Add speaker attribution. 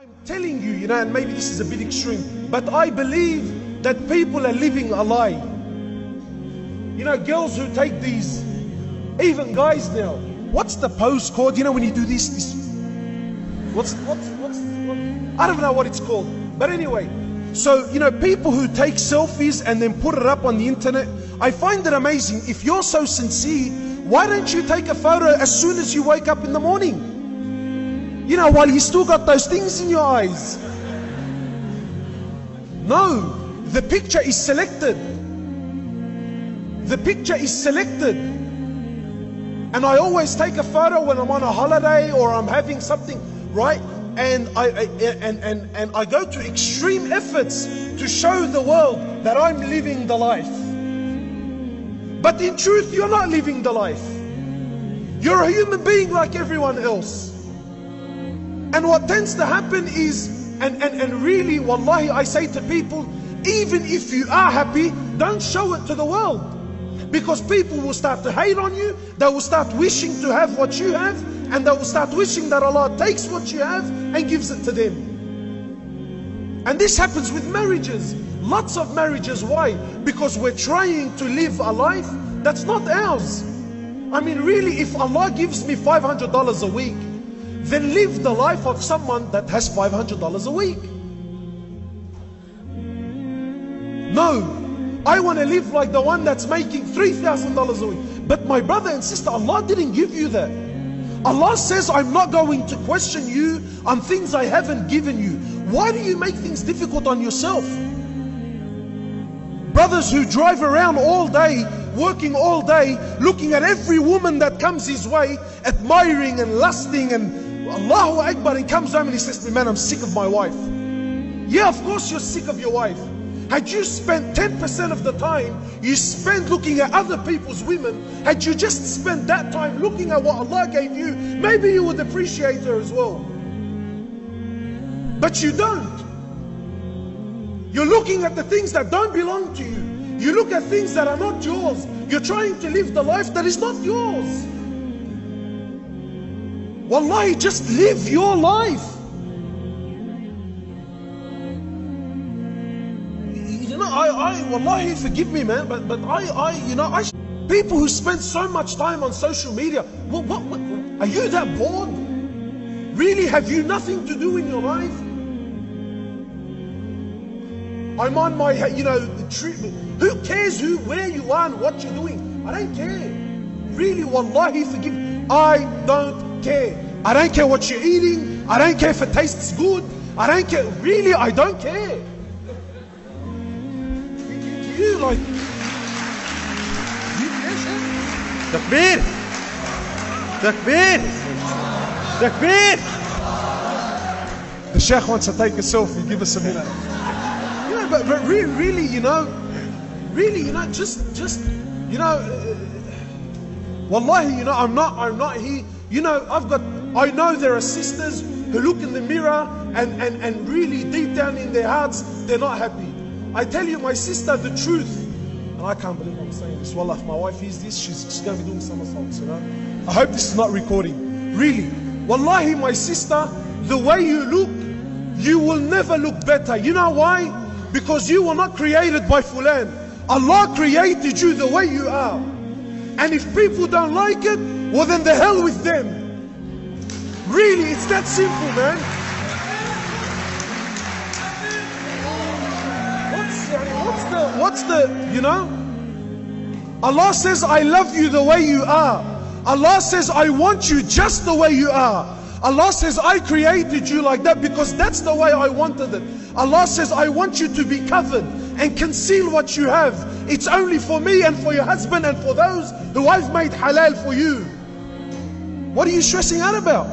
Speaker 1: I'm telling you, and maybe this is a bit extreme, but I believe that people are living a lie. Girls who take these, even guys now, what's the pose called? When you do this, what's I don't know what it's called. But anyway, so, people who take selfies and then put it up on the internet, I find it amazing. If you're so sincere, why don't you take a photo as soon as you wake up in the morning? While you still got those things in your eyes. No, the picture is selected. The picture is selected. And I always take a photo when I'm on a holiday or I'm having something, right? And I go to extreme efforts to show the world that I'm living the life. But in truth, you're not living the life. You're a human being like everyone else. And what tends to happen is, and really, wallahi, I say to people, even if you are happy, don't show it to the world. Because people will start to hate on you, they will start wishing to have what you have, and they will start wishing that Allah takes what you have and gives it to them. And this happens with marriages. Lots of marriages. Why? Because we're trying to live a life that's not ours. I mean, really, if Allah gives me $500 a week, then live the life of someone that has $500 a week. No. I want to live like the one that's making $3,000 a week. But my brother and sister, Allah didn't give you that. Allah says, I'm not going to question you on things I haven't given you. Why do you make things difficult on yourself? Brothers who drive around all day, working all day, looking at every woman that comes his way, admiring and lusting and Allahu Akbar, and comes home and he says to me, man, I'm sick of my wife. Yeah, of course you're sick of your wife. Had you spent 10% of the time you spent looking at other people's women, had you just spent that time looking at what Allah gave you, maybe you would appreciate her as well. But you don't. You're looking at the things that don't belong to you. You look at things that are not yours. You're trying to live the life that is not yours. Wallahi, just live your life. Wallahi, forgive me, man, but people who spend so much time on social media, what, are you that bored? Really, have you nothing to do in your life? I'm on my, the treatment. Who cares where you are and what you're doing? I don't care. Really, wallahi, forgive me. I don't care. I don't care what you're eating. I don't care if it tastes good. I don't care. Really, I don't care. You like
Speaker 2: Takbir! Takbir! Takbir!
Speaker 1: The Sheikh wants to take a selfie. Give us a minute. But really, wallahi, I'm not here. I know there are sisters who look in the mirror and really deep down in their hearts, they're not happy. I tell you, my sister, the truth, and I can't believe I'm saying this. Wallah, if my wife hears this, she's going to be doing somersaults, I hope this is not recording. Really. Wallahi, my sister, the way you look, you will never look better. You know why? Because you were not created by Fulan. Allah created you the way you are. And if people don't like it, well then the hell with them. Really, it's that simple, man. Allah says, I love you the way you are. Allah says, I want you just the way you are. Allah says, I created you like that because that's the way I wanted it. Allah says, I want you to be covered and conceal what you have. It's only for me and for your husband and for those who I've made halal for you. What are you stressing out about?